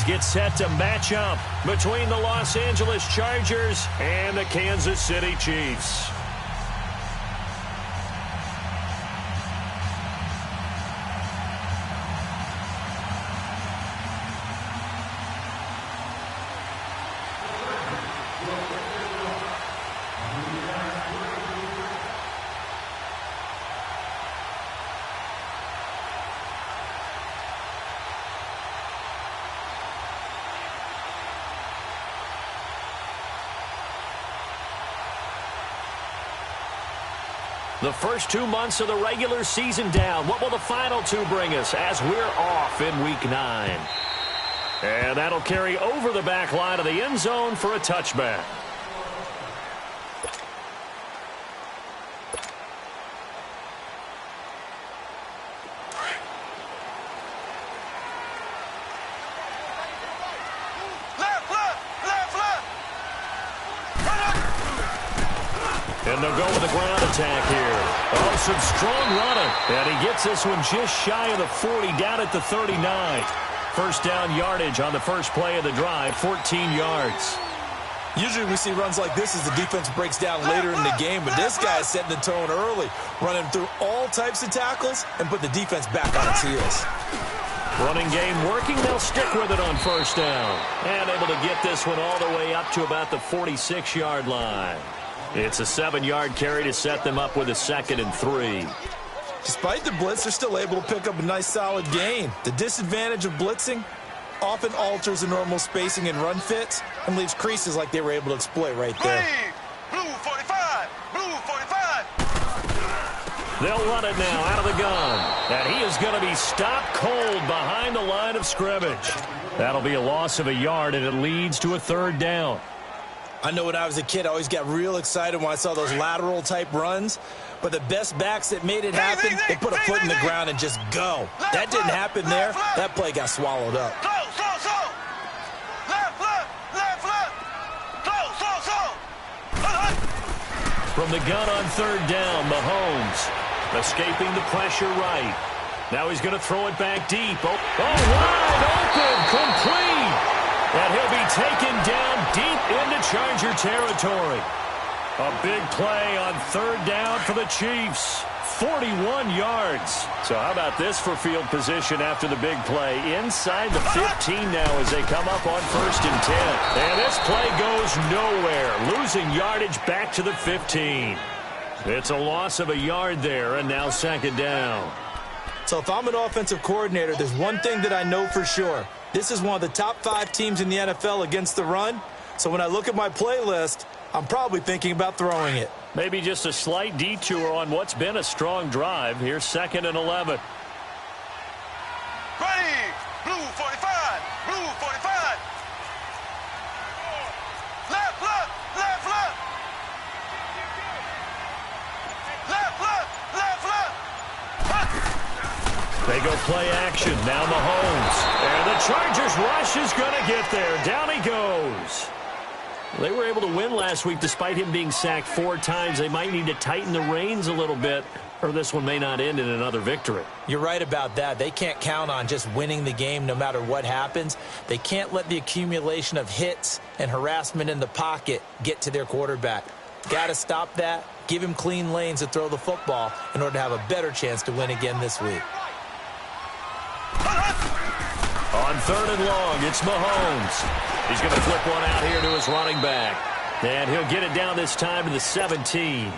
teams get set to match up between the Los Angeles Chargers and the Kansas City Chiefs. The first 2 months of the regular season down. What will the final two bring us as we're off in Week 9? And that'll carry over the back line of the end zone for a touchback. And they'll go with a ground attack here. Oh, some strong running. And he gets this one just shy of the 40, down at the 39. First down yardage on the first play of the drive, 14 yards. Usually we see runs like this as the defense breaks down later in the game, but this guy is setting the tone early, running through all types of tackles and put the defense back on its heels. Running game working. They'll stick with it on first down. And able to get this one all the way up to about the 46-yard line. It's a 7-yard carry to set them up with a 2nd and 3. Despite the blitz, they're still able to pick up a nice solid gain. The disadvantage of blitzing often alters the normal spacing and run fits and leaves creases like they were able to exploit right there. Blue 45, blue 45. They'll run it now out of the gun. And he is going to be stopped cold behind the line of scrimmage. That'll be a loss of a yard, and it leads to a 3rd down. I know when I was a kid, I always got real excited when I saw those lateral-type runs. But the best backs that made it happen, they put a foot in the ground and just go. That didn't happen there. That play got swallowed up. From the gun on 3rd down, Mahomes escaping the pressure right. Now he's going to throw it back deep. Oh, wide open, complete. And he'll be taken down deep into Charger territory. A big play on 3rd down for the Chiefs. 41 yards. So how about this for field position after the big play? Inside the 15 now as they come up on 1st and 10. And this play goes nowhere. Losing yardage back to the 15. It's a loss of a yard there, and now 2nd down. So if I'm an offensive coordinator, there's one thing that I know for sure. This is one of the top 5 teams in the NFL against the run. So when I look at my playlist, I'm probably thinking about throwing it. Maybe just a slight detour on what's been a strong drive. Here's 2nd and 11. Ready, blue 45, blue 45. Left, left, left, left. Left, left, left, left. They go play action. Now Mahomes. And the Chargers rush is going to get there. Down he goes. They were able to win last week despite him being sacked 4 times. They might need to tighten the reins a little bit, or this one may not end in another victory. You're right about that. They can't count on just winning the game no matter what happens. They can't let the accumulation of hits and harassment in the pocket get to their quarterback. Got to stop that. Give him clean lanes to throw the football in order to have a better chance to win again this week. On 3rd and long, it's Mahomes. He's going to flip one out here to his running back. And he'll get it down this time to the 17.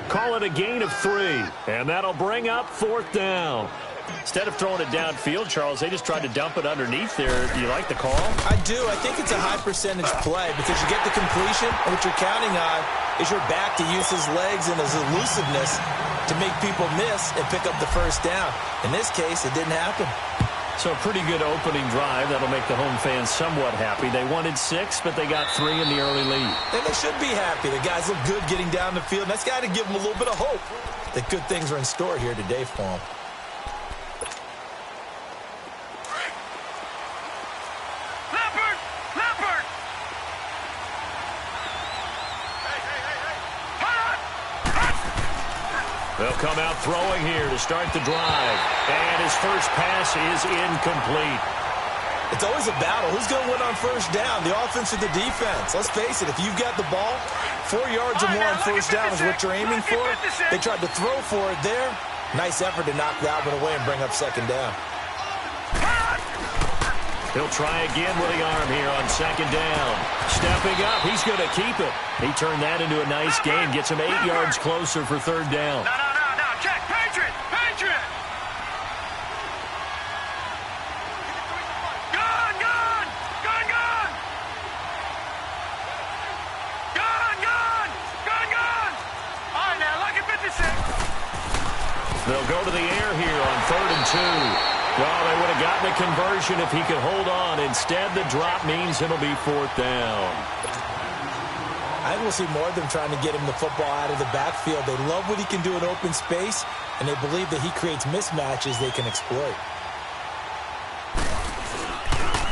Call it a gain of 3. And that'll bring up 4th down. Instead of throwing it downfield, Charles, they just tried to dump it underneath there. Do you like the call? I do. I think it's a high percentage play because you get the completion, and what you're counting on is your back to use his legs and his elusiveness to make people miss and pick up the 1st down. In this case, it didn't happen. So a pretty good opening drive. That'll make the home fans somewhat happy. They wanted 6, but they got 3 in the early lead. And they should be happy. The guys look good getting down the field. That's got to give them a little bit of hope that good things are in store here today for them. Leopard, leopard. They'll come out throwing here to start the drive. And his first pass is incomplete. It's always a battle. Who's going to win on first down, the offense or the defense? Let's face it, if you've got the ball, 4 yards or more on first down is what you're aiming for. They tried to throw for it there. Nice effort to knock that one away and bring up second down. He'll try again with the arm here on second down. Stepping up, he's going to keep it. He turned that into a nice gain, gets him 8 yards closer for third down. No, check, Patriot. Gun. All right, now, lucky 56. They'll go to the air here on 3rd and 2. Well, they would have gotten a conversion if he could hold on. Instead, the drop means it'll be 4th down. I think we'll see more of them trying to get him the football out of the backfield. They love what he can do in open space, and they believe that he creates mismatches they can exploit.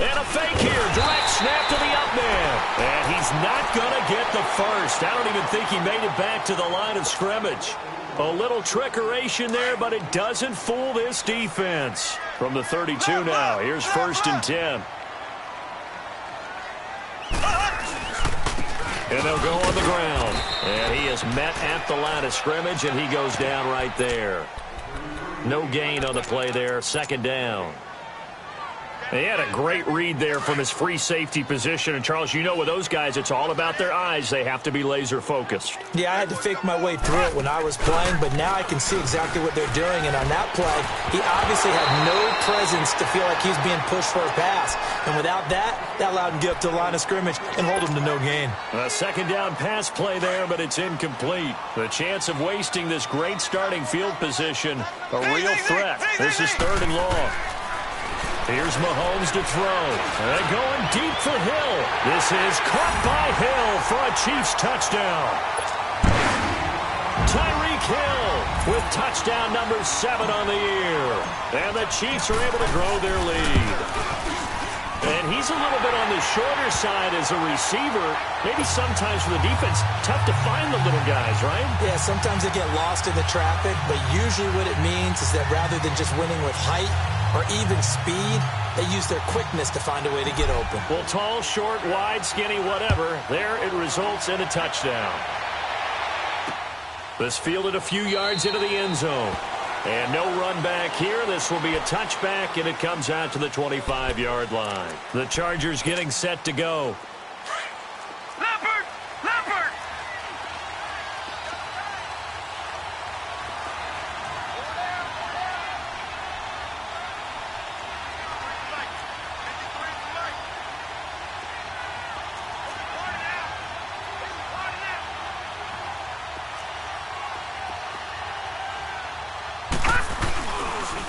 And a fake here. Direct snap to the up man. And he's not going to get the first. I don't even think he made it back to the line of scrimmage. A little trickeration there, but it doesn't fool this defense. From the 32 now, here's 1st and 10. And they'll go on the ground. And he is met at the line of scrimmage, and he goes down right there. No gain on the play there, 2nd down. He had a great read there from his free safety position. And, Charles, you know with those guys, it's all about their eyes. They have to be laser-focused. Yeah, I had to fake my way through it when I was playing, but now I can see exactly what they're doing. And on that play, he obviously had no presence to feel like he was being pushed for a pass. And without that, that allowed him to get up to the line of scrimmage and hold him to no gain. A 2nd down pass play there, but it's incomplete. The chance of wasting this great starting field position, a real threat. This is 3rd and long. Here's Mahomes to throw. And going deep for Hill. This is caught by Hill for a Chiefs touchdown. Tyreek Hill with touchdown number 7 on the year. And the Chiefs are able to grow their lead. And he's a little bit on the shorter side as a receiver. Maybe sometimes for the defense, tough to find the little guys, right? Yeah, sometimes they get lost in the traffic, but usually what it means is that rather than just winning with height or even speed, they use their quickness to find a way to get open. Well, tall, short, wide, skinny, whatever, there it results in a touchdown. This fielded a few yards into the end zone. And no run back here. This will be a touchback, and it comes out to the 25-yard line. The Chargers getting set to go. Leopard!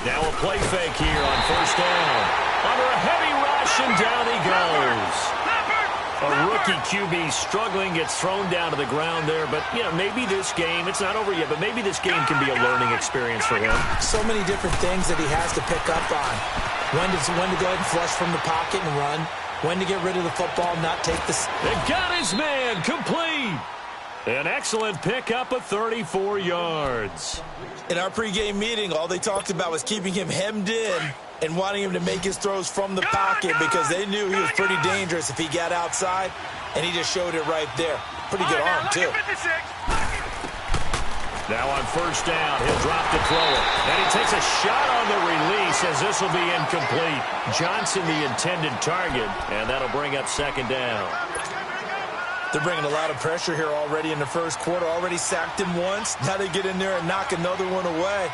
Now a play fake here on 1st down. Under a heavy rush, and down he goes. A rookie QB struggling, gets thrown down to the ground there. But, you know, maybe this game, it's not over yet, but maybe this game can be a learning experience for him. So many different things that he has to pick up on. When to go ahead and flush from the pocket and run. When to get rid of the football, not take the... They got his man complete. An excellent pickup of 34 yards. In our pregame meeting, all they talked about was keeping him hemmed in and wanting him to make his throws from the pocket because they knew he was pretty dangerous if he got outside, and he just showed it right there. Pretty good arm, too. Now on 1st down, he'll drop to throw it. And he takes a shot on the release as this will be incomplete. Johnson the intended target, and that'll bring up 2nd down. They're bringing a lot of pressure here already in the first quarter. Already sacked him once. Now they get in there and knock another one away.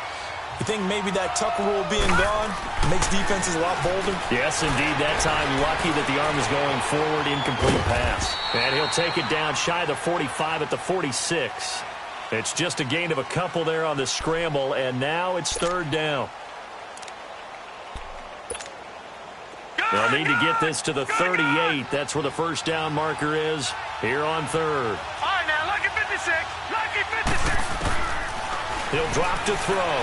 You think maybe that Tucker rule being gone makes defenses a lot bolder? Yes, indeed. That time lucky that the arm is going forward, incomplete pass. And he'll take it down shy of the 45 at the 46. It's just a gain of a couple there on the scramble, and now it's 3rd down. They'll need to get this to the 38. That's where the 1st down marker is here on 3rd. All right, now, lucky 56. Lucky 56. He'll drop to throw.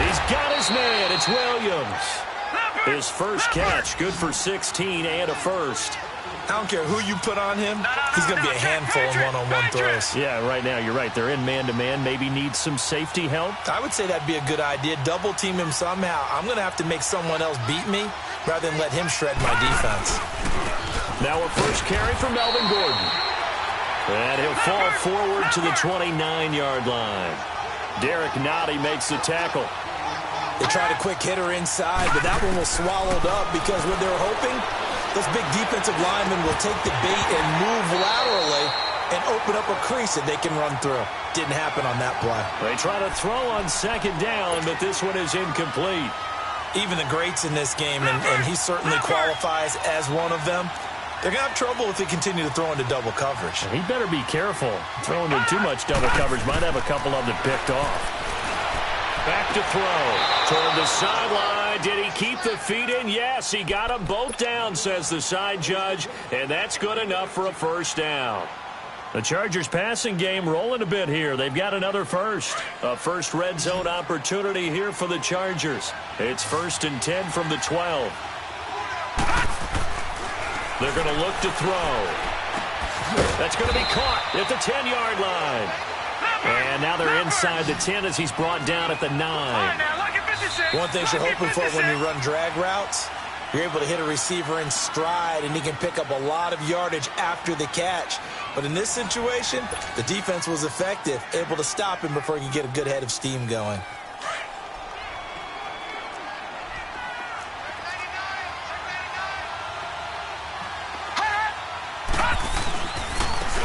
He's got his man. It's Williams. His first catch, good for 16 and a first. I don't care who you put on him, he's going to be a handful in one-on-one throws. Yeah, right now, you're right. They're in man-to-man. Maybe need some safety help. I would say that'd be a good idea. Double team him somehow. I'm going to have to make someone else beat me rather than let him shred my defense. Now a first carry for Melvin Gordon. And he'll fall forward to the 29-yard line. Derek Nottie makes the tackle. They tried a quick hitter inside, but that one was swallowed up because what they were hoping, those big defensive linemen will take the bait and move laterally and open up a crease that they can run through. Didn't happen on that play. They try to throw on second down, but this one is incomplete. Even the greats in this game, and he certainly qualifies as one of them, they're going to have trouble if they continue to throw into double coverage. He better be careful. Throwing in too much double coverage might have a couple of them picked off. Back to throw. Toward the sideline. Did he keep the feet in? Yes, he got them both down, says the side judge, and that's good enough for a first down. The Chargers passing game rolling a bit here. They've got another first. A first red zone opportunity here for the Chargers. It's 1st and 10 from the 12. They're going to look to throw. That's going to be caught at the 10-yard line. And now they're inside the 10 as he's brought down at the 9. One thing you're hoping for when you run drag routes, you're able to hit a receiver in stride, and he can pick up a lot of yardage after the catch. But in this situation, the defense was effective, able to stop him before he could get a good head of steam going.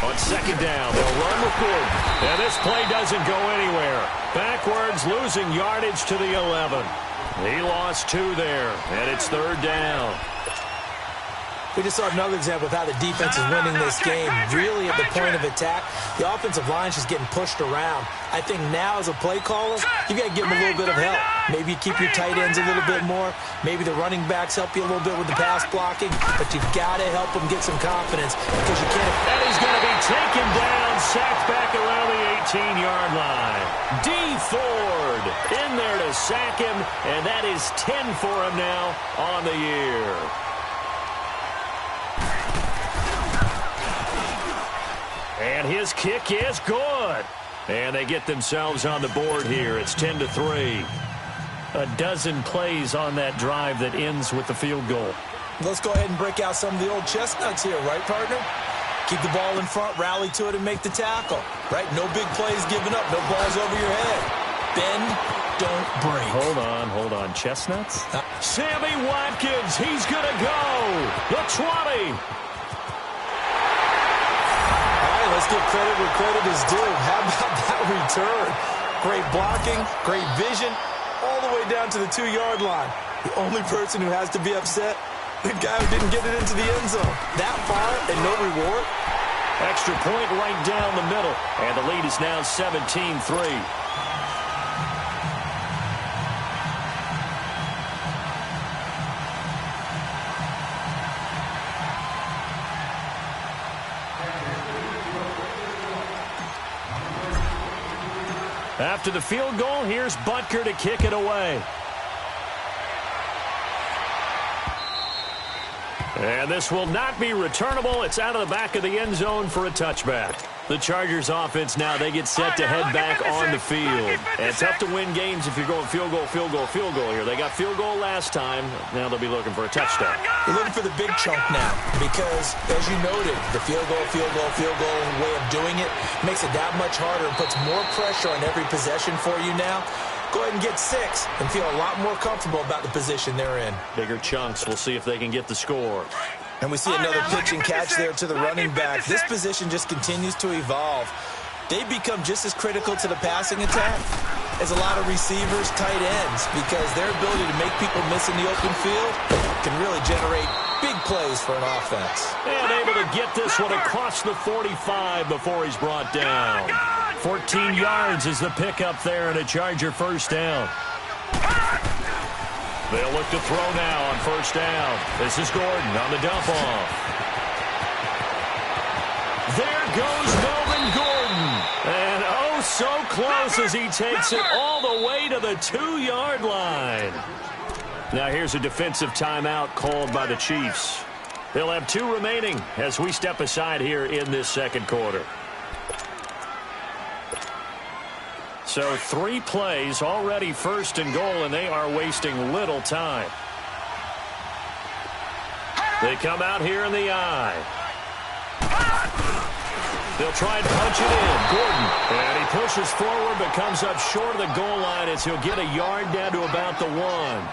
On second down, they'll run with Gordon. And this play doesn't go anywhere. Backwards, losing yardage to the 11. He lost 2 there, and it's 3rd down. We just saw another example of how the defense is winning this game. Really at the point of attack, the offensive line is just getting pushed around. I think now as a play caller, you got to give them a little bit of help. Maybe you keep your tight ends a little bit more. Maybe the running backs help you a little bit with the pass blocking. But you've got to help them get some confidence because you can't. And he's going to be taken down, sacked back around the 18-yard line. D. Ford in there to sack him, and that is 10 for him now on the year. And his kick is good. And they get themselves on the board here. It's 10-3. A dozen plays on that drive that ends with the field goal. Let's go ahead and break out some of the old chestnuts here, right, partner? Keep the ball in front, rally to it, and make the tackle. Right? No big plays given up. No balls over your head. Bend, don't break. Hold on. Chestnuts? Sammy Watkins, he's going to go. The 20. Let's give credit where credit is due. How about that return? Great blocking, great vision, all the way down to the 2-yard line. The only person who has to be upset, the guy who didn't get it into the end zone. That far and no reward. Extra point right down the middle. And the lead is now 17-3. After the field goal, here's Butker to kick it away. And this will not be returnable. It's out of the back of the end zone for a touchback. The Chargers offense now, they get set to head back on the field. And it's tough to win games if you're going field goal here. They got field goal last time. Now they'll be looking for a touchdown. You're looking for the big chunk now because, as you noted, the field goal way of doing it makes it that much harder and puts more pressure on every possession for you now. Go ahead and get 6 and feel a lot more comfortable about the position they're in. Bigger chunks. We'll see if they can get the score. And we see another pitch and catch there to the running back. This position just continues to evolve. They become just as critical to the passing attack as a lot of receivers, tight ends, because their ability to make people miss in the open field can really generate big plays for an offense. And able to get this one across the 45 before he's brought down. 14 yards is the pickup there and a Charger first down. They'll look to throw now on first down. This is Gordon on the dump off. There goes Melvin Gordon. And oh, so close as he takes it all the way to the 2-yard line. Now here's a defensive timeout called by the Chiefs. They'll have 2 remaining as we step aside here in this second quarter. So 3 plays, already first and goal, and they are wasting little time. They come out here in the eye. They'll try and punch it in. Gordon. And he pushes forward but comes up short of the goal line as he'll get a yard down to about the 1.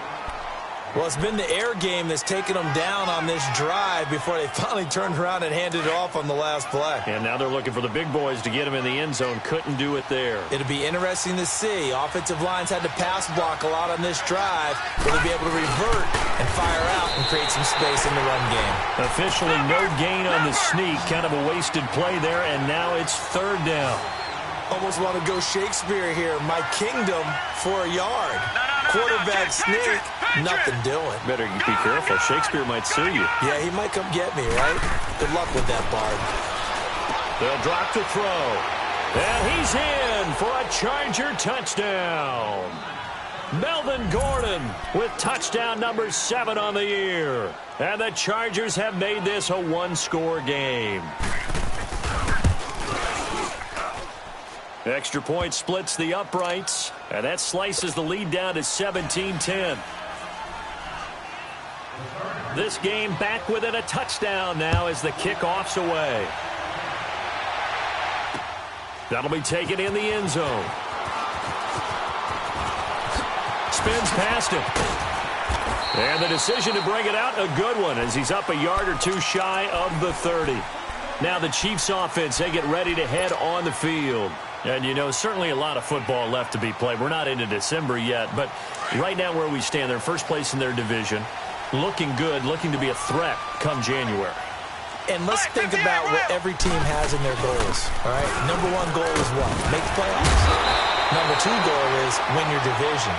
Well, it's been the air game that's taken them down on this drive before they finally turned around and handed it off on the last play. And now they're looking for the big boys to get him in the end zone. Couldn't do it there. It'll be interesting to see. Offensive lines had to pass block a lot on this drive. Will they be able to revert and fire out and create some space in the run game? Officially no gain on the sneak. Kind of a wasted play there, and now it's 3rd down. Almost want to go Shakespeare here. My kingdom for a yard. Quarterback sneak, nothing doing. Better be careful. Shakespeare might sue you. Yeah, he might come get me, right? Good luck with that, Bard. They'll drop the throw. And he's in for a Charger touchdown. Melvin Gordon with touchdown number 7 on the year. And the Chargers have made this a 1-score game. Extra point splits the uprights, and that slices the lead down to 17-10. This game back within a touchdown now as the kickoff's away. That'll be taken in the end zone. Spins past him. And the decision to bring it out, a good one, as he's up a yard or 2 shy of the 30. Now the Chiefs offense, they get ready to head on the field. And, you know, certainly a lot of football left to be played. We're not into December yet, but right now where we stand, they're first place in their division. Looking good, looking to be a threat come January. And let's think about what every team has in their goals, all right? Number 1 goal is what? Make the playoffs. Number 2 goal is win your division.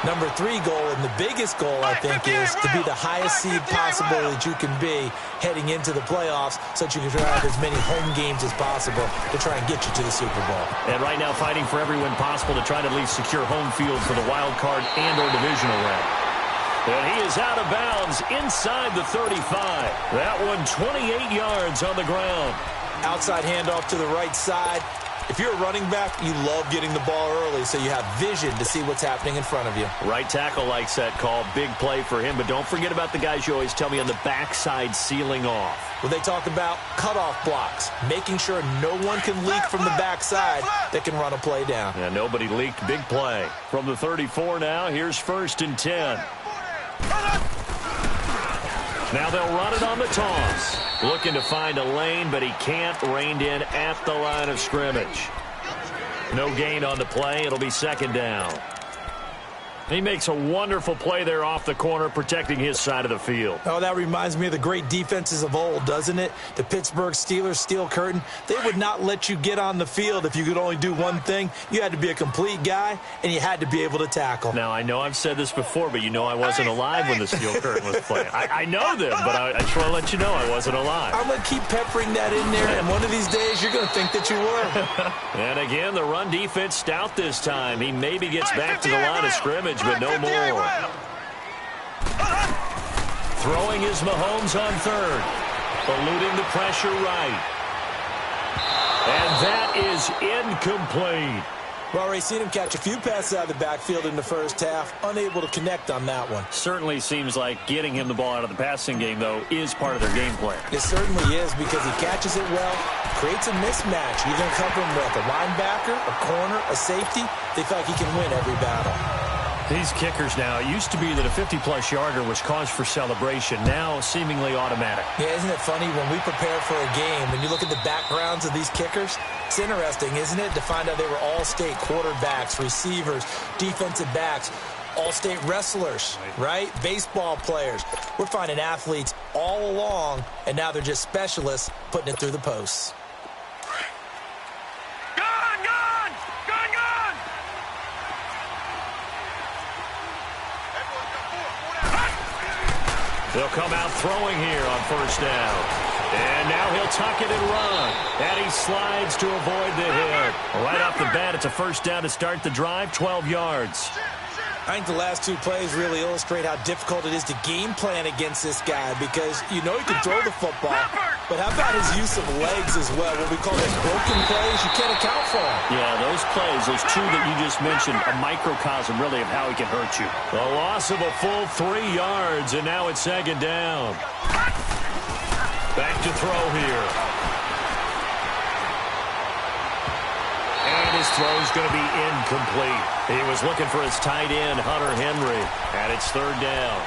Number 3 goal, and the biggest goal, I think, is to be the highest seed possible that you can be heading into the playoffs so that you can have as many home games as possible to try and get you to the Super Bowl. And right now fighting for every win possible to try to at least secure home field for the wild card and or divisional round. And he is out of bounds inside the 35. That one 28 yards on the ground. Outside handoff to the right side. If you're a running back, you love getting the ball early so you have vision to see what's happening in front of you. Right tackle likes that call. Big play for him. But don't forget about the guys you always tell me on the backside sealing off. Well, they talk about cutoff blocks, making sure no one can leak from the backside that can run a play down. Yeah, nobody leaked. Big play. From the 34 now, here's 1st and 10. Now they'll run it on the toss. Looking to find a lane, but he can't. Reined in at the line of scrimmage. No gain on the play. It'll be 2nd down. He makes a wonderful play there off the corner, protecting his side of the field. Oh, that reminds me of the great defenses of old, doesn't it? The Pittsburgh Steelers steel curtain. They would not let you get on the field if you could only do one thing. You had to be a complete guy, and you had to be able to tackle. Now, I know I've said this before, but you know I wasn't alive when the steel curtain was playing. I know them, but I just want to let you know I wasn't alive. I'm going to keep peppering that in there, and one of these days you're going to think that you were. And again, the run defense stout this time. He maybe gets back to the line of scrimmage, but no more. Throwing is Mahomes on 3rd. Eluding the pressure right. And that is incomplete. Well, already seen him catch a few passes out of the backfield in the first half. Unable to connect on that one. Certainly seems like getting him the ball out of the passing game, though, is part of their game plan. It certainly is because he catches it well, creates a mismatch. You're going to come from with a linebacker, a corner, a safety. They feel like he can win every battle. These kickers now, it used to be that a 50-plus yarder was cause for celebration. Now, seemingly automatic. Yeah, isn't it funny when we prepare for a game, when you look at the backgrounds of these kickers? It's interesting, isn't it, to find out they were all-state quarterbacks, receivers, defensive backs, all-state wrestlers, right? Baseball players. We're finding athletes all along, and now they're just specialists putting it through the posts. They'll come out throwing here on 1st down. And now he'll tuck it and run. And he slides to avoid the hit. Right off the bat, it's a 1st down to start the drive, 12 yards. I think the last two plays really illustrate how difficult it is to game plan against this guy because you know he can throw the football, but how about his use of legs as well? What we call those broken plays, you can't account for them. Yeah, those plays, those two that you just mentioned, a microcosm really of how he can hurt you. A loss of a full 3 yards, and now it's second down. Back to throw here. And his throw's going to be incomplete. He was looking for his tight end, Hunter Henry, and it's third down.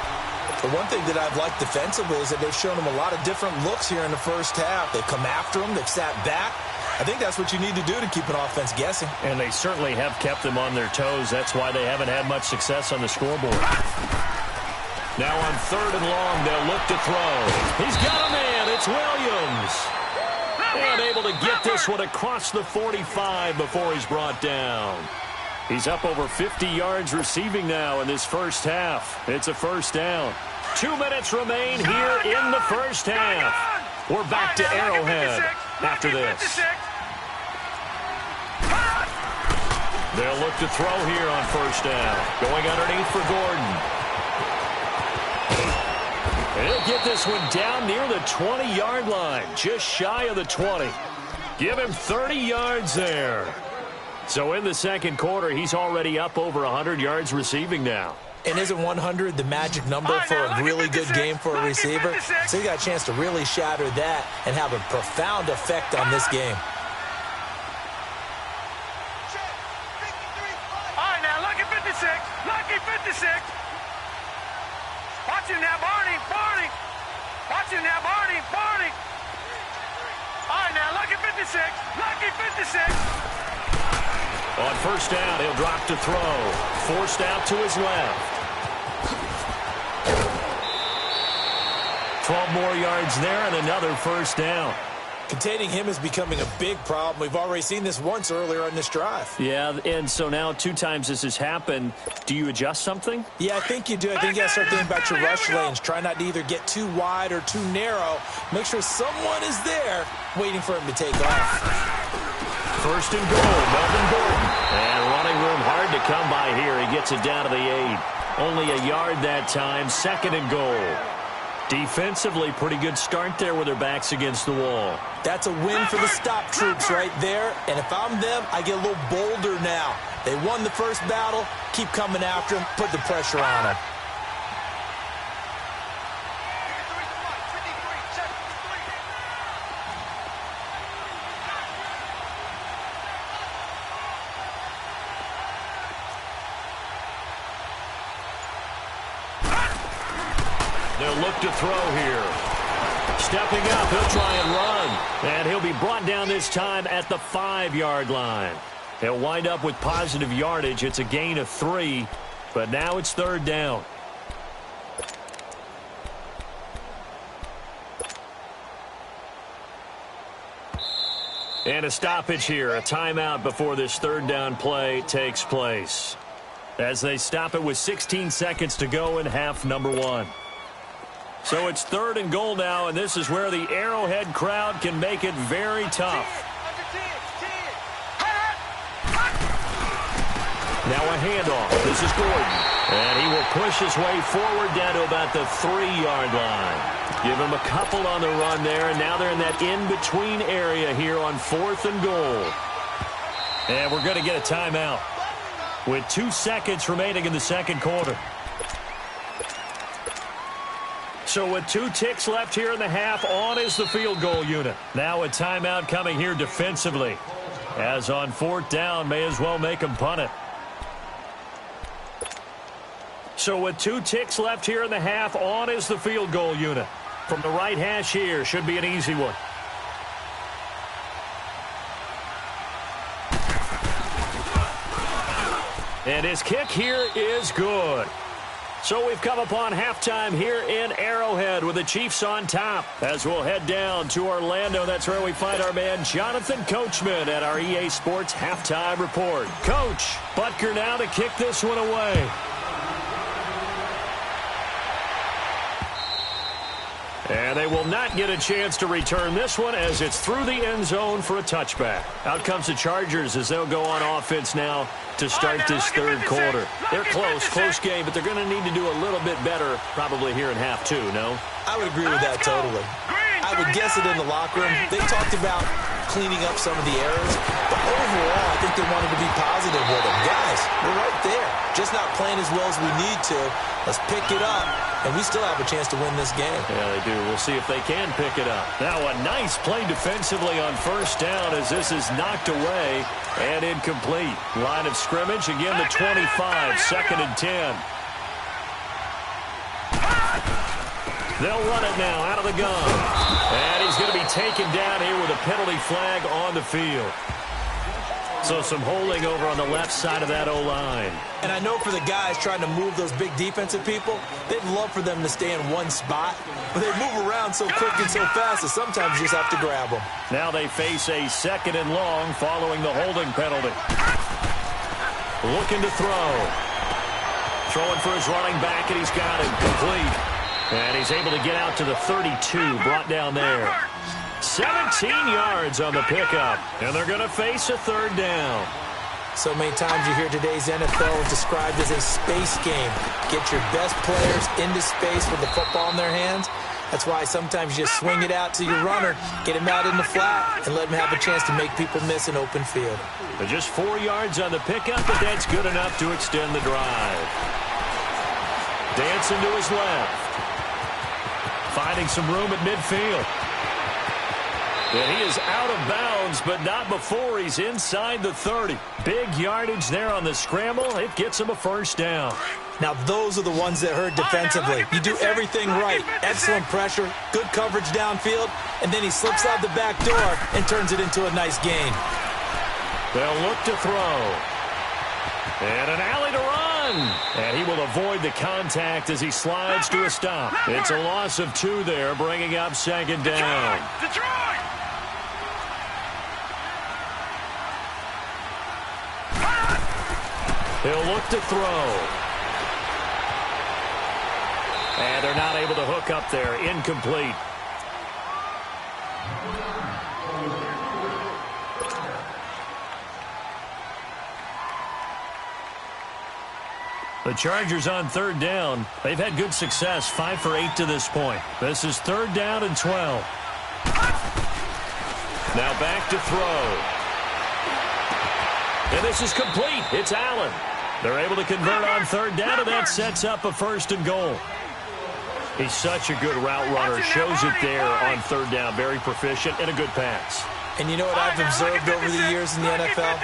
The one thing that I've liked defensively is that they've shown him a lot of different looks here in the first half. They've come after him. They've sat back. I think that's what you need to do to keep an offense guessing. And they certainly have kept them on their toes. That's why they haven't had much success on the scoreboard. Now on third and long, they'll look to throw. He's got a man. It's Williams. And able to get this one across the 45 before he's brought down. He's up over 50 yards receiving now in this first half. It's a first down. 2 minutes remain here in the first half. We're back to Arrowhead after this. They'll look to throw here on first down. Going underneath for Gordon. And he'll get this one down near the 20-yard line, just shy of the 20. Give him 30 yards there. So in the second quarter, he's already up over 100 yards receiving now. And isn't 100 the magic number for a really good game for a receiver? So he got a chance to really shatter that and have a profound effect on this game. All right, now, lucky 56. Lucky 56. Watch him now, Barney. Barney. Watch him now, Barney. Barney. All right, now, lucky 56. Lucky 56. On first down, he'll drop to throw. Forced out to his left. 12 more yards there and another first down. Containing him is becoming a big problem. We've already seen this once earlier on this drive. Yeah, and so now 2 times this has happened. Do you adjust something? Yeah, I think you do. I think you got to start thinking about your rush lanes. Try not to either get too wide or too narrow. Make sure someone is there waiting for him to take off. First and goal, Melvin Gordon. And running room hard to come by here. He gets it down to the 8. Only a yard that time, second and goal. Defensively, pretty good start there with their backs against the wall. That's a win for the stop troops right there. And if I'm them, I get a little bolder now. They won the first battle. Keep coming after them. Put the pressure on them. They'll look to throw here. Stepping up, he'll try and run. And he'll be brought down this time at the 5-yard line. He'll wind up with positive yardage. It's a gain of 3, but now it's third down. And a stoppage here, a timeout before this third down play takes place. As they stop it with 16 seconds to go in half number 1. So it's third and goal now, and this is where the Arrowhead crowd can make it very tough. Now a handoff. This is Gordon. And he will push his way forward down to about the 3-yard line. Give him a couple on the run there, and now they're in that in-between area here on fourth and goal. And we're going to get a timeout with 2 seconds remaining in the second quarter. So with 2 ticks left here in the half, on is the field goal unit. Now a timeout coming here defensively. As on fourth down, may as well make them punt it. So with 2 ticks left here in the half, on is the field goal unit. From the right hash here, should be an easy one. And his kick here is good. So we've come upon halftime here in Arrowhead with the Chiefs on top. As we'll head down to Orlando, that's where we find our man Jonathan Coachman at our EA Sports Halftime Report. Coach, Butker now to kick this one away. And they will not get a chance to return this one as it's through the end zone for a touchback. Out comes the Chargers as they'll go on offense now to start this third quarter. They're close game, but they're going to need to do a little bit better probably here in half two, no? I would agree with that totally. I would guess it in the locker room. They talked about cleaning up some of the errors, but overall, I think they wanted to be positive with them. Guys, we're right there. Just not playing as well as we need to. Let's pick it up, and we still have a chance to win this game. Yeah, they do. We'll see if they can pick it up. Now a nice play defensively on first down as this is knocked away and incomplete. Line of scrimmage, again the 25, 2nd and 10. They'll run it now out of the gun. And he's going to be taken down here with a penalty flag on the field. So some holding over on the left side of that O-line. And I know for the guys trying to move those big defensive people, they'd love for them to stay in one spot. But they move around so quick and so fast that sometimes you just have to grab them. Now they face a 2nd and long following the holding penalty. Looking to throw. Throwing for his running back, and he's got it complete. And he's able to get out to the 32, brought down there. 17 yards on the pickup, and they're going to face a 3rd down. So many times you hear today's NFL described as a space game. Get your best players into space with the football in their hands. That's why sometimes you just swing it out to your runner, get him out in the flat, and let him have a chance to make people miss an open field. But just 4 yards on the pickup, but that's good enough to extend the drive. Dancing to his left. Finding some room at midfield. And he is out of bounds, but not before he's inside the 30. Big yardage there on the scramble. It gets him a 1st down. Now, those are the ones that hurt defensively. You do everything right. Excellent pressure, good coverage downfield, and then he slips out the back door and turns it into a nice gain. They'll look to throw. And an alley to run. And he will avoid the contact as he slides to a stop. It's a loss of 2 there, bringing up 2nd down. Detroit! He'll look to throw. And they're not able to hook up there. Incomplete. The Chargers on 3rd down. They've had good success, 5 for 8 to this point. This is 3rd down and 12. Now back to throw. And this is complete. It's Allen. They're able to convert on 3rd down, and that sets up a 1st and goal. He's such a good route runner. Shows it there on 3rd down. Very proficient and a good pass. And you know what I've observed over the years in the NFL?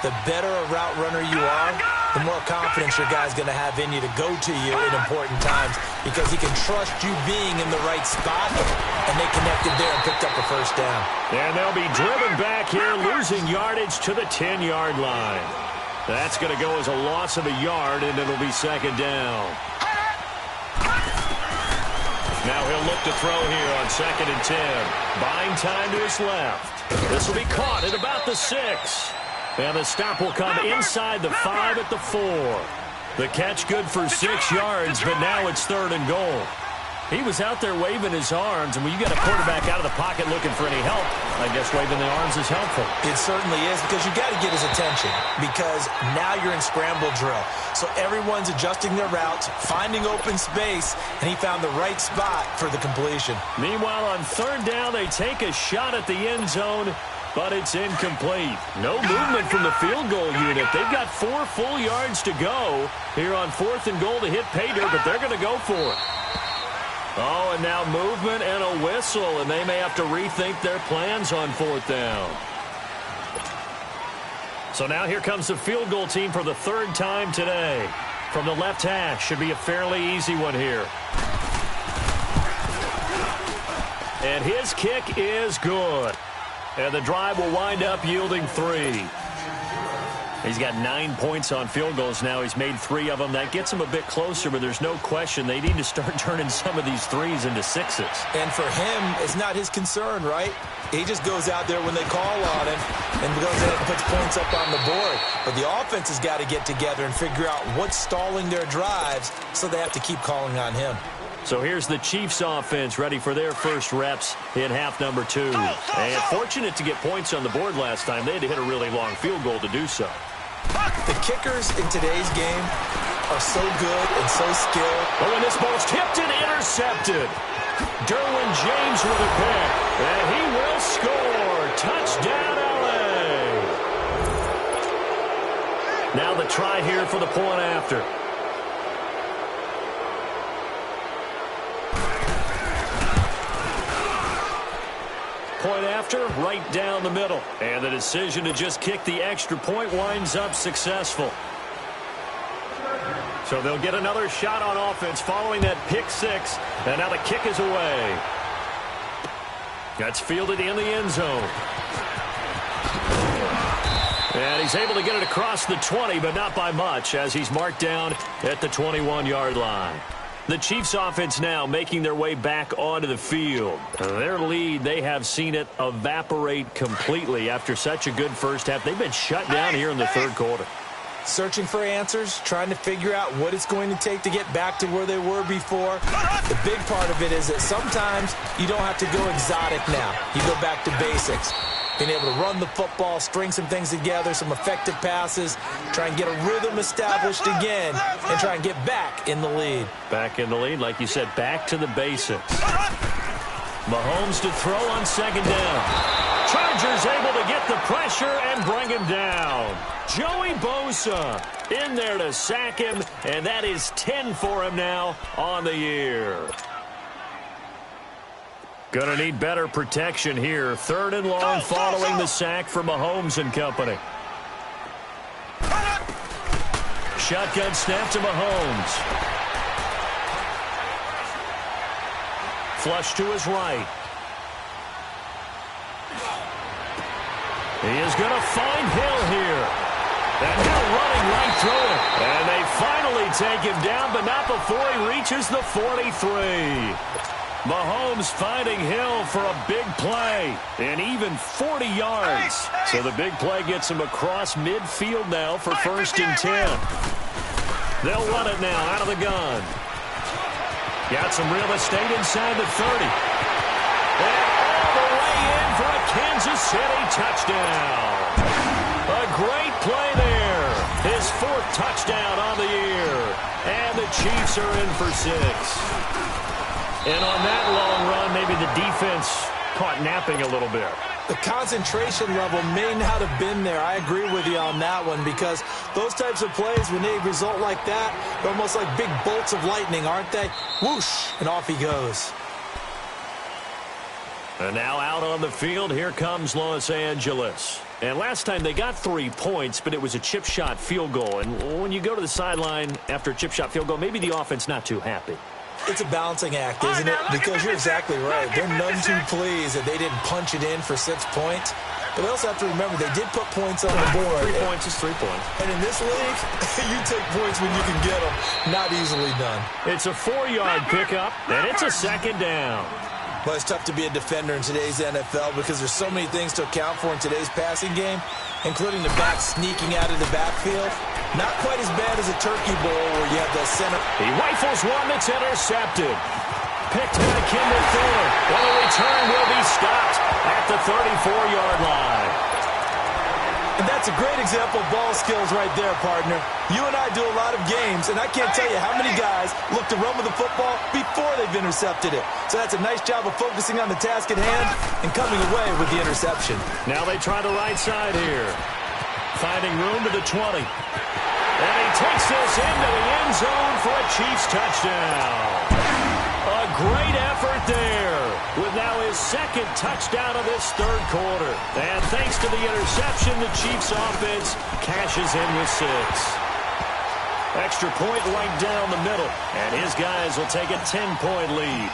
The better a route runner you are, the more confidence your guy's going to have in you to go to you in important times because he can trust you being in the right spot, and they connected there and picked up a 1st down. And they'll be driven back here, losing yardage to the 10-yard line. That's going to go as a loss of a yard, and it'll be 2nd down. Now he'll look to throw here on 2nd and 10. Buying time to his left. This will be caught at about the 6. And the stop will come inside the 5 at the 4. The catch good for 6 yards, but now it's 3rd and goal. He was out there waving his arms, and when you got a quarterback out of the pocket looking for any help, I guess waving the arms is helpful. It certainly is, because you got to get his attention, because now you're in scramble drill. So everyone's adjusting their routes, finding open space, and he found the right spot for the completion. Meanwhile, on 3rd down, they take a shot at the end zone, but it's incomplete. No movement from the field goal unit. They've got 4 full yards to go here on 4th and goal to hit pay dirt, but they're going to go for it. Oh, and now movement and a whistle, and they may have to rethink their plans on 4th down. So now here comes the field goal team for the 3rd time today. From the left hash, should be a fairly easy one here. And his kick is good. And the drive will wind up yielding 3. He's got 9 points on field goals now. He's made 3 of them. That gets him a bit closer, but there's no question they need to start turning some of these 3s into 6s. And for him, it's not his concern, right? He just goes out there when they call on him and goes ahead and puts points up on the board. But the offense has got to get together and figure out what's stalling their drives, so they have to keep calling on him. So here's the Chiefs offense ready for their first reps in half number 2. And fortunate to get points on the board last time. They had to hit a really long field goal to do so. The kickers in today's game are so good and so skilled. Oh, and this ball's tipped and intercepted. Derwin James with a pick. And he will score. Touchdown, L.A. Now the try here for the point after. Point after, right down the middle. And the decision to just kick the extra point winds up successful. So they'll get another shot on offense following that pick 6. And now the kick is away. That's fielded in the end zone. And he's able to get it across the 20, but not by much, as he's marked down at the 21-yard line. The Chiefs offense now making their way back onto the field. Their lead, they have seen it evaporate completely after such a good first half. They've been shut down here in the third quarter. Searching for answers, trying to figure out what it's going to take to get back to where they were before. The big part of it is that sometimes you don't have to go exotic now. You go back to basics. Being able to run the football, string some things together, some effective passes, try and get a rhythm established again, and try and get back in the lead. Back in the lead, like you said, back to the basics. Mahomes to throw on second down. Chargers able to get the pressure and bring him down. Joey Bosa in there to sack him, and that is 10 for him now on the year. Gonna need better protection here. Third and long following the sack for Mahomes and company. Shotgun snap to Mahomes. Flush to his right. He is going to find Hill here. And now running right through it. And they finally take him down, but not before he reaches the 43. Mahomes finding Hill for a big play, and even 40 yards. So the big play gets him across midfield now for first and 10. They'll run it now out of the gun. Got some real estate inside the 30. And all the way in for a Kansas City touchdown. A great play there. His 4th touchdown on the year. And the Chiefs are in for 6. And on that long run, maybe the defense caught napping a little bit. The concentration level may not have been there. I agree with you on that one, because those types of plays, when they result like that, they're almost like big bolts of lightning, aren't they? Whoosh, and off he goes. And now out on the field, here comes Los Angeles. And last time they got 3 points, but it was a chip shot field goal. And when you go to the sideline after a chip shot field goal, maybe the offense not too happy. It's a balancing act, isn't it? Because you're exactly right. They're none too pleased that they didn't punch it in for 6 points. But they also have to remember they did put points on the board. 3 points is 3 points. And in this league, you take points when you can get them. Not easily done. It's a 4-yard pickup, and it's a second down. Well, it's tough to be a defender in today's NFL because there's so many things to account for in today's passing game, including the back sneaking out of the backfield. Not quite as bad as a turkey bowl where you have the center. He rifles one that's intercepted. Picked by Kimball Fuller. Well, the return will be stopped at the 34-yard line. And that's a great example of ball skills right there, partner. You and I do a lot of games, and I can't tell you how many guys look to run with the football before they've intercepted it. So that's a nice job of focusing on the task at hand and coming away with the interception. Now they try the right side here. Finding room to the 20. And he takes this into the end zone for a Chiefs touchdown. A great effort there with now his 2nd touchdown of this 3rd quarter. And thanks to the interception, the Chiefs offense cashes in with 6. Extra point right down the middle. And his guys will take a 10-point lead.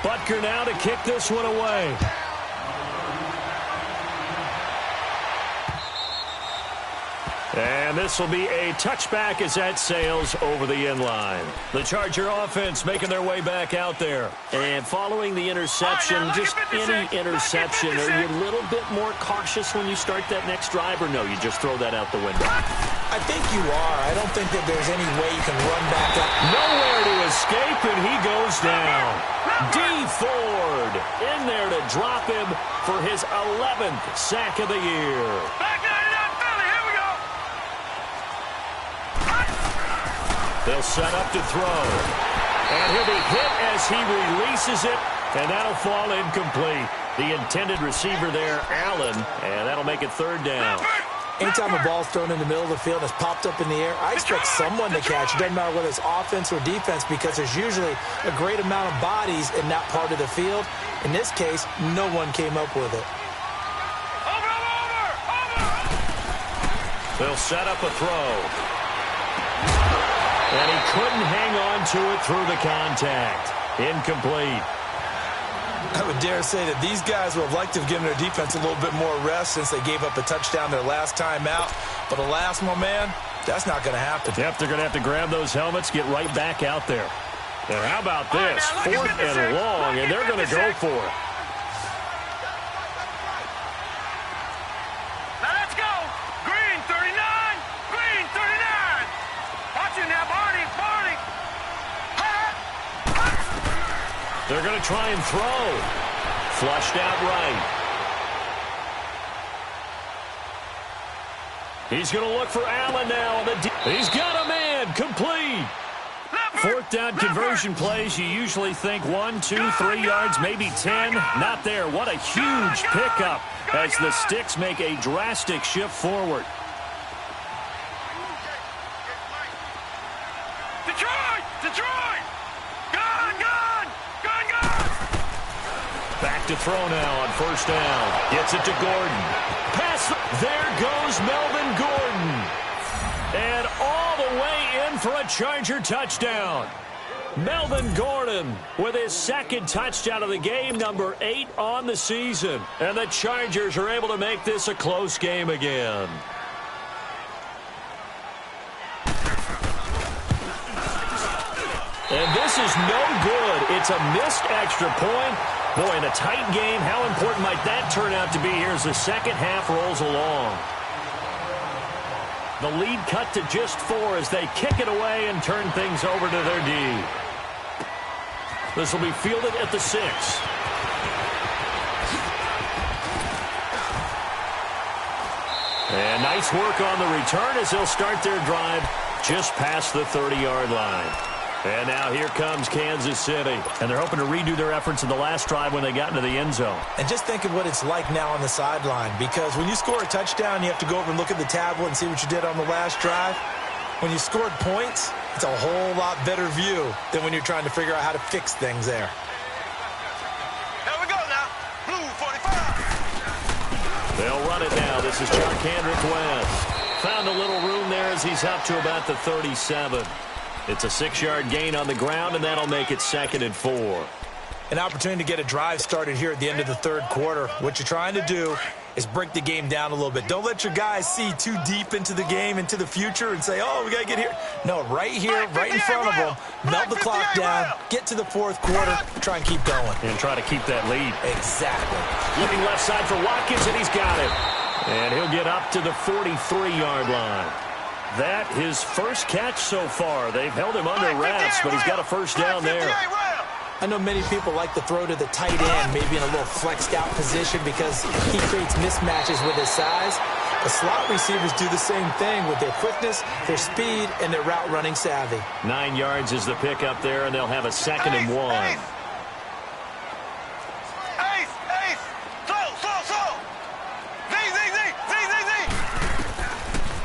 Butker now to kick this one away. And this will be a touchback as that sails over the end line. The Charger offense making their way back out there. And following the interception, just any interception, are you a little bit more cautious when you start that next drive, or no, you just throw that out the window? I think you are. I don't think that there's any way you can run back up. Nowhere to escape, and he goes down. D. Ford in there to drop him for his 11th sack of the year. Back 99 Philly, here we go. They'll set up to throw. And he'll be hit as he releases it, and that'll fall incomplete. The intended receiver there, Allen, and that'll make it third down. Anytime a ball's thrown in the middle of the field and it's popped up in the air, I expect someone to catch. It doesn't matter whether it's offense or defense, because there's usually a great amount of bodies in that part of the field. In this case, no one came up with it. Over. They'll set up a throw. And he couldn't hang on to it through the contact. Incomplete. I would dare say that these guys would have liked to have given their defense a little bit more rest since they gave up a touchdown their last time out. But alas, my man, that's not going to happen. Yep, they're going to have to grab those helmets, get right back out there. And how about this? Fourth and long, and they're going to go for it. Now let's go. Green 39. Green 39. Watch it now, Barney. They're going to try and throw. Flushed out right. He's going to look for Allen now. He's got a man. Complete. Fourth down conversion plays, you usually think 1, 2, 3 yards, maybe 10. Not there. What a huge pickup as the Sticks make a drastic shift forward. Detroit. Gun. Back to throw now on first down. Gets it to Gordon. Pass. There goes Melvin Gordon. And all the way in for a Charger touchdown. Melvin Gordon with his second touchdown of the game, number 8 on the season. And the Chargers are able to make this a close game again. And this is no good. It's a missed extra point. Boy, in a tight game, how important might that turn out to be here as the second half rolls along? The lead cut to just 4 as they kick it away and turn things over to their D. This will be fielded at the 6. And nice work on the return as they'll start their drive just past the 30-yard line. And now here comes Kansas City. And they're hoping to redo their efforts in the last drive when they got into the end zone. And just think of what it's like now on the sideline, because when you score a touchdown, you have to go over and look at the tablet and see what you did on the last drive. When you scored points, it's a whole lot better view than when you're trying to figure out how to fix things there. Here we go now. Blue 45. They'll run it now. This is Chuck Kendrick West. Found a little room there as he's up to about the 37. It's a 6-yard gain on the ground, and that'll make it 2nd and 4. An opportunity to get a drive started here at the end of the third quarter. What you're trying to do is break the game down a little bit. Don't let your guys see too deep into the game, into the future, and say, oh, we got to get here. No, right here, right in front of them. Melt the clock down, get to the fourth quarter, try and keep going. And try to keep that lead. Exactly. Looking left side for Watkins, and he's got it. And he'll get up to the 43-yard line. That his first catch so far. They've held him under wraps, but he's got a first down there. I know many people like to throw to the tight end, maybe in a little flexed out position because he creates mismatches with his size. The slot receivers do the same thing with their quickness, their speed, and their route running savvy. 9 yards is the pickup there, and they'll have a 2nd and 1.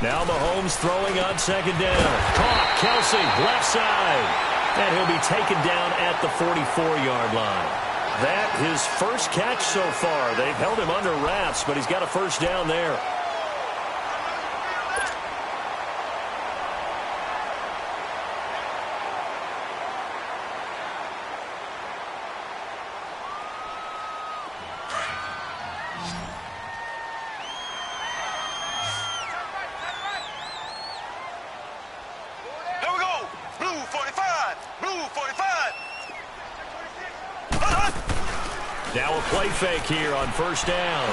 Now Mahomes throwing on 2nd down. Caught, Kelsey, left side. And he'll be taken down at the 44-yard line. That his first catch so far. They've held him under wraps, but he's got a first down there. Now a play fake here on first down.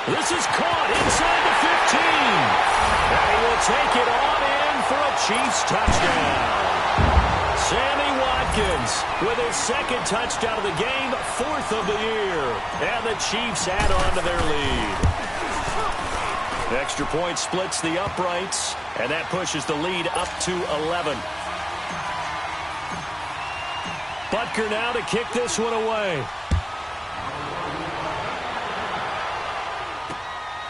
This is caught inside the 15. And he will take it on in for a Chiefs touchdown. Sammy Watkins with his second touchdown of the game, fourth of the year. And the Chiefs add on to their lead. Extra point splits the uprights, and that pushes the lead up to 11. Butker now to kick this one away.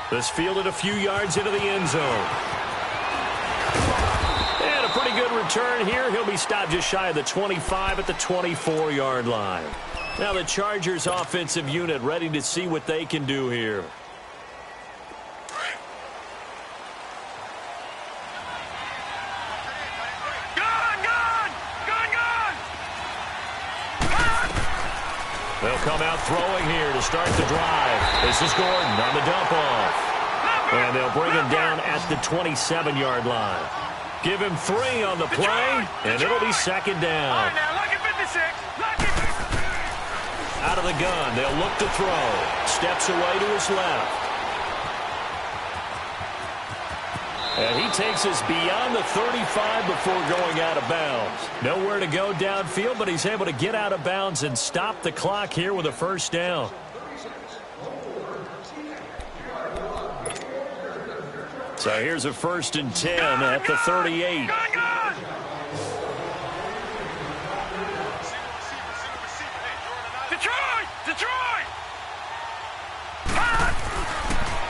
This fielded a few yards into the end zone. And a pretty good return here. He'll be stopped just shy of the 25 at the 24-yard line. Now the Chargers offensive unit ready to see what they can do here. They'll come out throwing here to start the drive. This is Gordon on the dump off. And they'll bring him down at the 27-yard line. Give him 3 on the play, and it'll be second down. Out of the gun, they'll look to throw. Steps away to his left. And he takes us beyond the 35 before going out of bounds. Nowhere to go downfield, but he's able to get out of bounds and stop the clock here with a first down. So here's a 1st and 10 at the 38.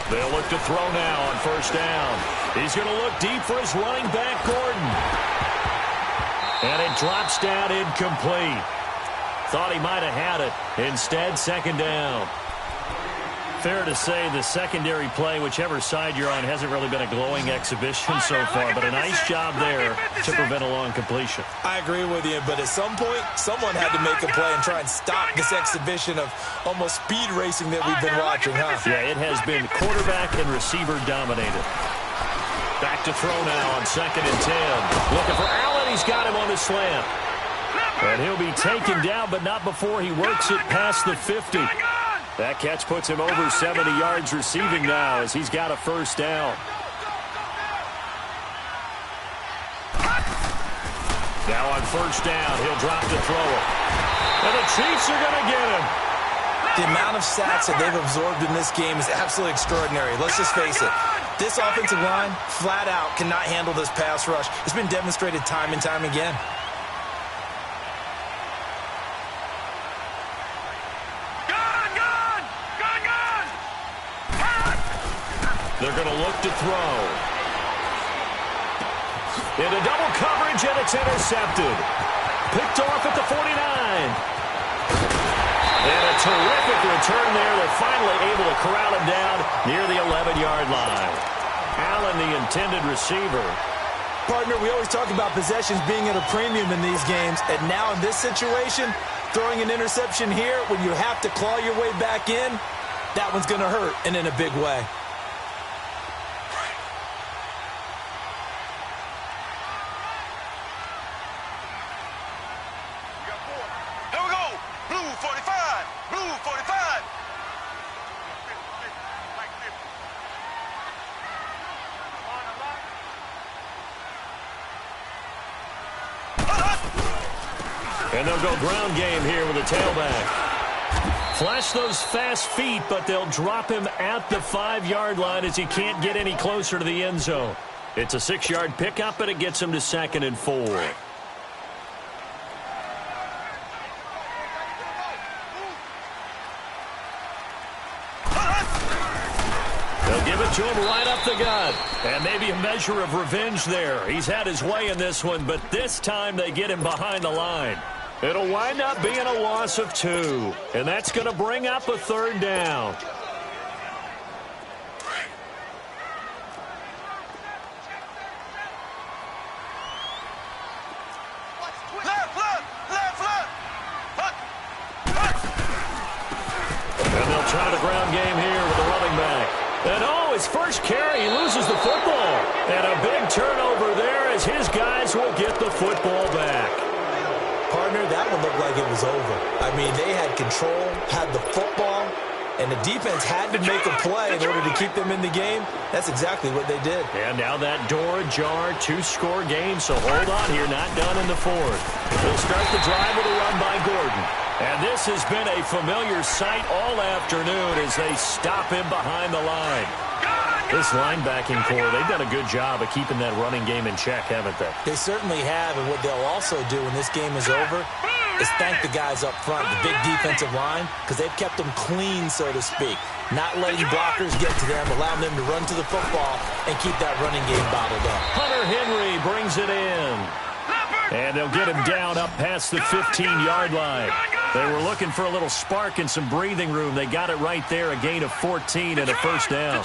They'll look to throw now on first down. He's going to look deep for his running back, Gordon. And it drops down incomplete. Thought he might have had it. Instead, second down. Fair to say the secondary play, whichever side you're on, hasn't really been a glowing exhibition so far, but a nice job there to prevent a long completion. I agree with you, but at some point, someone had to make a play and try and stop this exhibition of almost speed racing that we've been watching, huh? Yeah, it has been quarterback and receiver dominated. Back to throw now on 2nd and 10. Looking for Allen. He's got him on the slant. And he'll be taken down, but not before he works it past the 50. That catch puts him over 70 yards receiving now as he's got a first down. Now on first down, he'll drop to throw it. And the Chiefs are going to get him. The amount of sacks that they've absorbed in this game is absolutely extraordinary. Let's just face it. This offensive line, flat out, cannot handle this pass rush. It's been demonstrated time and time again. They're going to look to throw. Into double coverage, and it's intercepted. Picked off at the 49. And a terrific return there. They're finally able to corral him down near the 11-yard line. Allen, the intended receiver. Partner, we always talk about possessions being at a premium in these games. And now in this situation, throwing an interception here when you have to claw your way back in, that one's going to hurt, and in a big way. And they'll go ground game here with a tailback. Flash those fast feet, but they'll drop him at the 5-yard line as he can't get any closer to the end zone. It's a 6-yard pickup, and it gets him to 2nd and 4. They'll give it to him right up the gut. And maybe a measure of revenge there. He's had his way in this one, but this time they get him behind the line. It'll wind up being a loss of 2. And that's going to bring up a 3rd down. And they'll try the ground game here with the running back. And oh, his first carry, he loses the football. And a big turnover there as his guys will get the football back. Partner, that one looked like it was over. I mean, they had control, had the football, and the defense had to make a play in order to keep them in the game. That's exactly what they did. And now that door ajar, 2-score game, so hold on here, not done in the fourth. They'll start the drive with a run by Gordon. And this has been a familiar sight all afternoon as they stop him behind the line. This linebacking core, they've done a good job of keeping that running game in check, haven't they? They certainly have, and what they'll also do when this game is over is thank the guys up front, the big defensive line, because they've kept them clean, so to speak. Not letting blockers get to them, allowing them to run to the football and keep that running game bottled up. Hunter Henry brings it in. And they'll get him down up past the 15-yard line. They were looking for a little spark and some breathing room. They got it right there, a gain of 14 and a first down.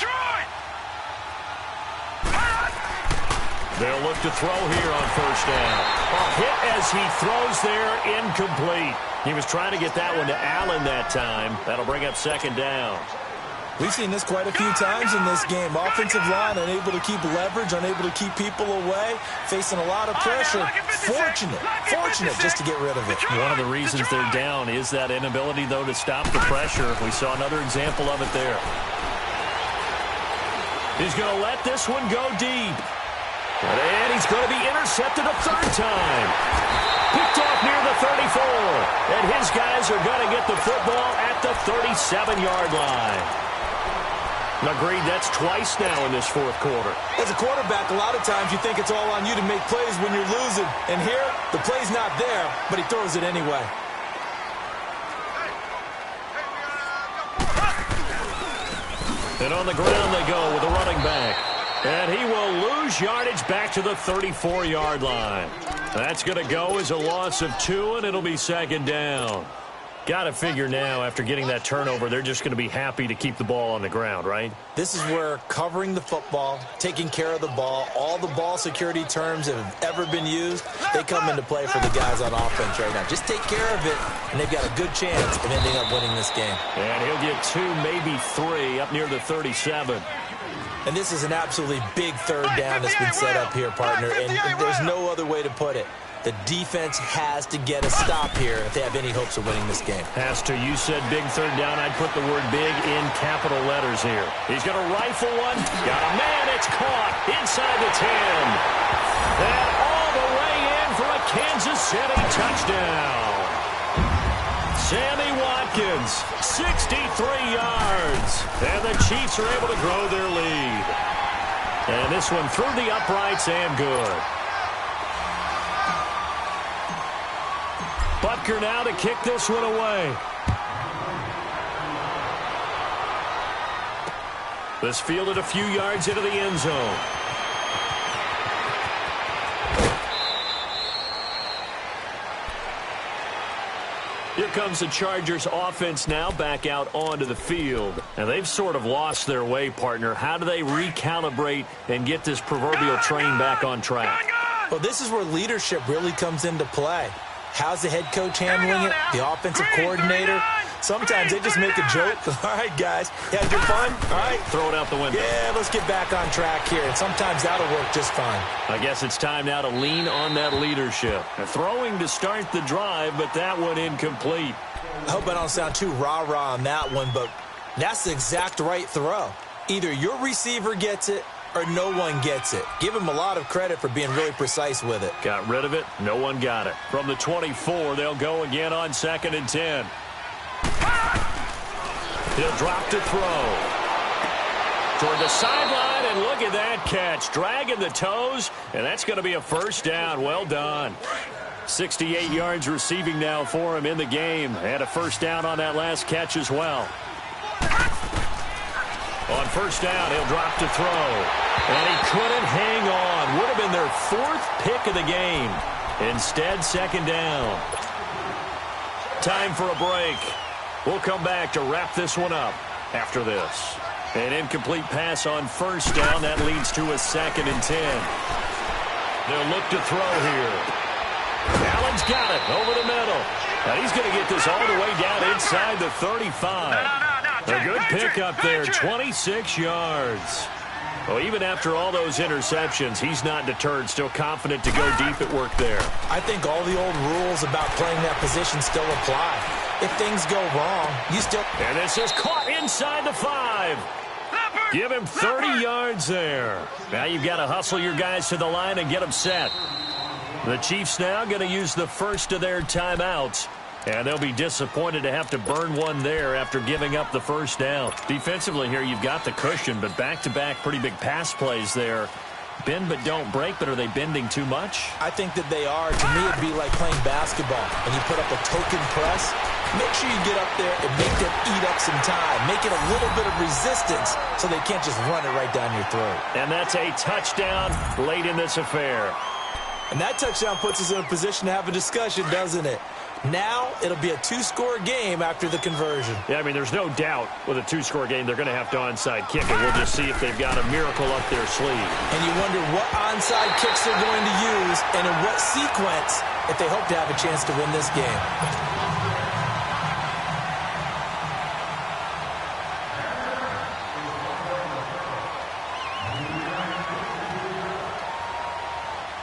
They'll look to throw here on first down. A hit as he throws there, incomplete. He was trying to get that one to Allen that time. That'll bring up second down. We've seen this quite a few times in this game. Offensive line unable to keep leverage, unable to keep people away, facing a lot of pressure. Fortunate just to get rid of it. One of the reasons they're down is that inability, though, to stop the pressure. We saw another example of it there. He's going to let this one go deep. And he's going to be intercepted a third time. Picked off near the 34. And his guys are going to get the football at the 37-yard line. Agreed, that's twice now in this fourth quarter. As a quarterback, a lot of times you think it's all on you to make plays when you're losing. And here, the play's not there, but he throws it anyway. And on the ground they go with a running back. And he will lose yardage back to the 34-yard line. That's going to go as a loss of 2, and it'll be second down. Got to figure now, after getting that turnover, they're just going to be happy to keep the ball on the ground, right? This is where covering the football, taking care of the ball, all the ball security terms that have ever been used, they come into play for the guys on offense right now. Just take care of it, and they've got a good chance of ending up winning this game. And he'll get 2, maybe 3, up near the 37. And this is an absolutely big third down that's been set up here, partner, and there's no other way to put it. The defense has to get a stop here if they have any hopes of winning this game. Has to. You said big third down. I'd put the word big in capital letters here. He's going to rifle one. Got a man. It's caught inside the 10. And all the way in for a Kansas City touchdown. Sammy Watkins, 63 yards. And the Chiefs are able to grow their lead. And this one through the uprights and good. Butker now to kick this one away. This fielded a few yards into the end zone. Here comes the Chargers offense now back out onto the field. And they've sort of lost their way, partner. How do they recalibrate and get this proverbial train back on track? Well, this is where leadership really comes into play. How's the head coach handling it? The offensive coordinator? Sometimes they just make a joke. All right, guys, you had your fun? All right. Throw it out the window. Yeah, let's get back on track here. And sometimes that'll work just fine. I guess it's time now to lean on that leadership. Throwing to start the drive, but that one incomplete. I hope I don't sound too rah-rah on that one, but that's the exact right throw. Either your receiver gets it or no one gets it. Give him a lot of credit for being really precise with it. Got rid of it. No one got it. From the 24, they'll go again on 2nd and 10. He'll drop to throw. Toward the sideline, and look at that catch. Dragging the toes, and that's going to be a first down. Well done. 68 yards receiving now for him in the game. And a first down on that last catch as well. On first down, he'll drop to throw. And he couldn't hang on. Would have been their 4th pick of the game. Instead, second down. Time for a break. We'll come back to wrap this one up after this. An incomplete pass on first down. That leads to a 2nd and 10. They'll look to throw here. Allen's got it over the middle. Now he's going to get this all the way down inside the 35. A good pick up there, 26 yards. Well, even after all those interceptions, he's not deterred, still confident to go deep at work there. I think all the old rules about playing that position still apply. If things go wrong, you still... And this is caught inside the 5. Give him 30 yards there. Now you've got to hustle your guys to the line and get them set. The Chiefs now going to use the first of their timeouts. And they'll be disappointed to have to burn one there after giving up the first down. Defensively here, you've got the cushion, but back-to-back pretty big pass plays there. Bend but don't break, but are they bending too much? I think that they are. To me, it'd be like playing basketball. When you put up a token press, make sure you get up there and make them eat up some time. Make it a little bit of resistance so they can't just run it right down your throat. And that's a touchdown late in this affair. And that touchdown puts us in a position to have a discussion, doesn't it? Now it'll be a 2-score game after the conversion. Yeah, I mean, there's no doubt with a 2-score game they're going to have to onside kick it. We'll just see if they've got a miracle up their sleeve. And you wonder what onside kicks they're going to use and in what sequence if they hope to have a chance to win this game.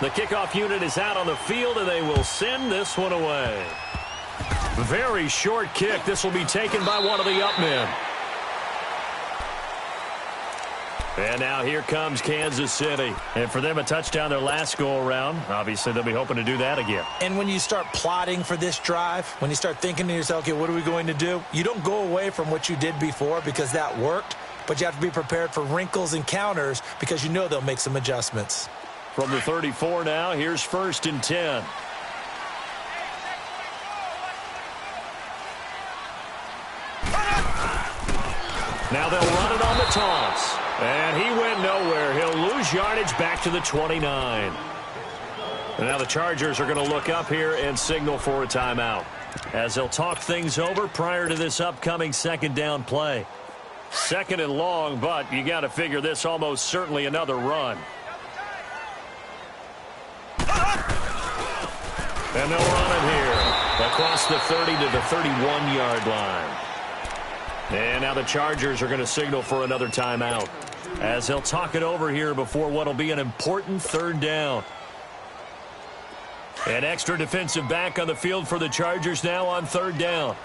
The kickoff unit is out on the field, and they will send this one away. Very short kick. This will be taken by one of the up men. And now here comes Kansas City. And for them, a touchdown their last go-around. Obviously, they'll be hoping to do that again. And when you start plotting for this drive, when you start thinking to yourself, okay, what are we going to do? You don't go away from what you did before because that worked, but you have to be prepared for wrinkles and counters because you know they'll make some adjustments. From the 34 now, here's 1st and 10. Now they'll run it on the toss. And he went nowhere. He'll lose yardage back to the 29. And now the Chargers are going to look up here and signal for a timeout, as they'll talk things over prior to this upcoming 2nd down play. 2nd and long, but you got to figure this almost certainly another run. And they'll run it here across the 30 to the 31-yard line. And now the Chargers are going to signal for another timeout, as they'll talk it over here before what will be an important 3rd down. An extra defensive back on the field for the Chargers now on 3rd down.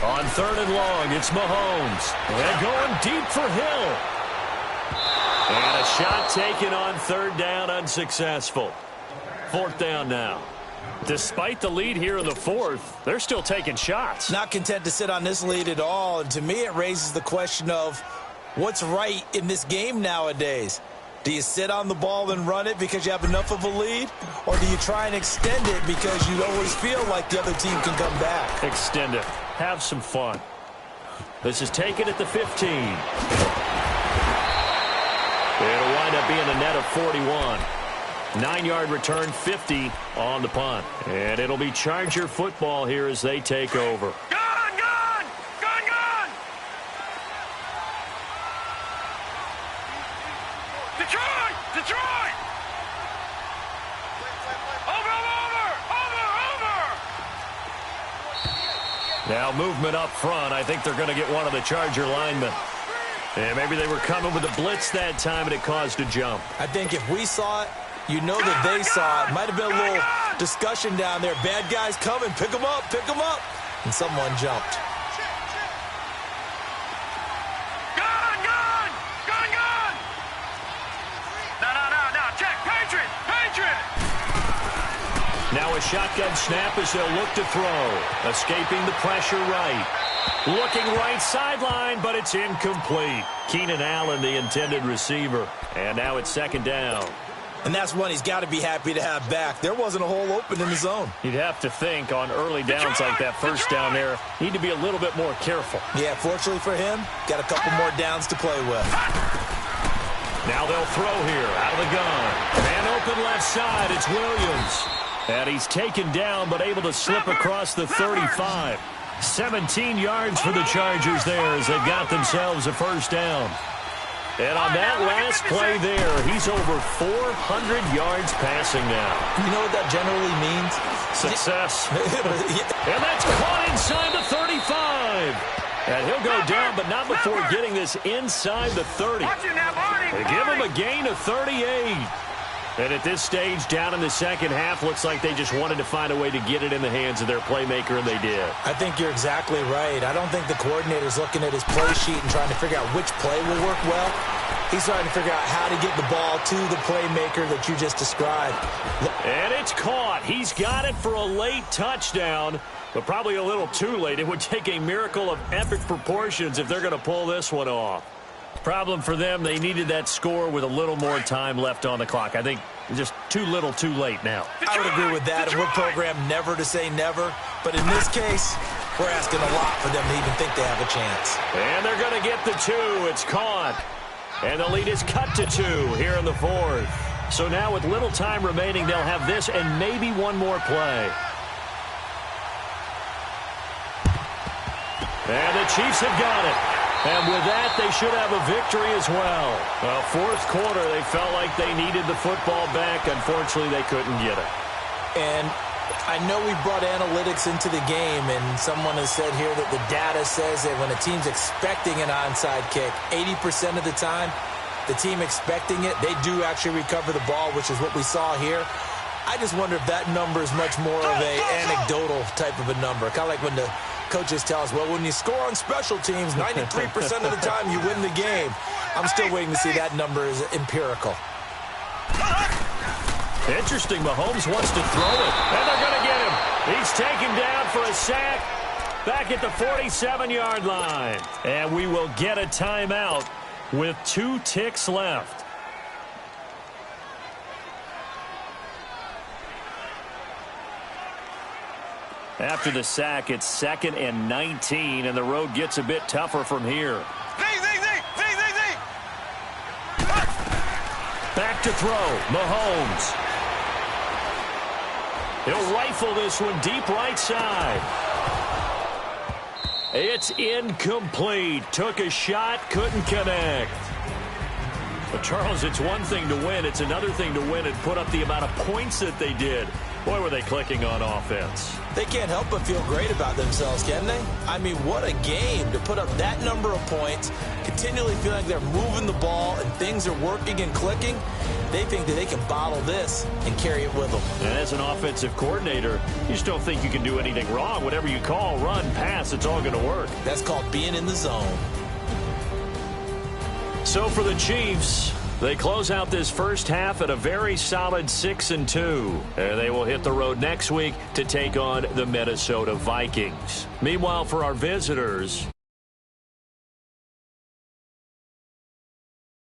On 3rd and long, it's Mahomes. And going deep for Hill. And a shot taken on 3rd down, unsuccessful. 4th down now. Despite the lead here in the 4th, they're still taking shots. Not content to sit on this lead at all. And to me, it raises the question of what's right in this game nowadays. Do you sit on the ball and run it because you have enough of a lead? Or do you try and extend it because you always feel like the other team can come back? Extend it. Have some fun. This is taken at the 15. It'll wind up being a net of 41. 9-yard return, 50 on the punt. And it'll be Charger football here as they take over. Gun! Gun! Gun! Gun! Detroit! Detroit! Over! Now movement up front. I think they're going to get one of the Charger linemen. And maybe they were coming with a blitz that time, and it caused a jump. I think if we saw it, you know that they saw it. Might have been a little discussion down there. Bad guys coming. Pick them up. Pick them up. And someone jumped. Gun! Gun! Gun! Gun! No. Check. Patriot! Patriot! Now a shotgun snap as they'll look to throw. Escaping the pressure right. Looking right sideline, but it's incomplete. Keenan Allen, the intended receiver. And now it's 2nd down. And that's one he's got to be happy to have back. There wasn't a hole open in the zone. You'd have to think on early downs like that, 1st down there, need to be a little bit more careful. Yeah, fortunately for him, got a couple more downs to play with. Now they'll throw here out of the gun. Man open left side, it's Williams. And he's taken down but able to slip across the 35. 17 yards for the Chargers there as they've got themselves a 1st down. And on that last play there, he's over 400 yards passing now. You know what that generally means? Success. And that's caught inside the 35. And he'll go down, but not before getting this inside the 30. They give him a gain of 38. And at this stage, down in the second half, looks like they just wanted to find a way to get it in the hands of their playmaker, and they did. I think you're exactly right. I don't think the coordinator's looking at his play sheet and trying to figure out which play will work well. He's trying to figure out how to get the ball to the playmaker that you just described. And it's caught. He's got it for a late touchdown, but probably a little too late. It would take a miracle of epic proportions if they're going to pull this one off. Problem for them, they needed that score with a little more time left on the clock. I think just too little too late now. I would agree with that, and we're programmed never to say never. But in this case, we're asking a lot for them to even think they have a chance. And they're going to get the 2. It's caught. And the lead is cut to 2 here in the 4th. So now with little time remaining, they'll have this and maybe one more play. And the Chiefs have got it. And with that, they should have a victory as well. Well, 4th quarter, they felt like they needed the football back. Unfortunately, they couldn't get it. And I know we brought analytics into the game, and someone has said here that the data says that when a team's expecting an onside kick, 80% of the time, the team expecting it, they do actually recover the ball, which is what we saw here. I just wonder if that number is much more of a anecdotal type of a number. Kind of like when the coaches tell us, well, when you score on special teams, 93% of the time you win the game. I'm still waiting to see that number is empirical. Interesting. Mahomes wants to throw it, and they're going to get him. He's taken down for a sack back at the 47-yard line. And we will get a timeout with 2 ticks left. After the sack, it's 2nd and 19, and the road gets a bit tougher from here. Back to throw, Mahomes. He'll rifle this one deep right side. It's incomplete. Took a shot, couldn't connect. But Charles, it's one thing to win. It's another thing to win and put up the amount of points that they did. Boy, were they clicking on offense. They can't help but feel great about themselves, can they? I mean, what a game to put up that number of points, continually feel like they're moving the ball and things are working and clicking. They think that they can bottle this and carry it with them. And as an offensive coordinator, you just don't think you can do anything wrong. Whatever you call, run, pass, it's all going to work. That's called being in the zone. So for the Chiefs, they close out this first half at a very solid 6-2. And they will hit the road next week to take on the Minnesota Vikings. Meanwhile, for our visitors,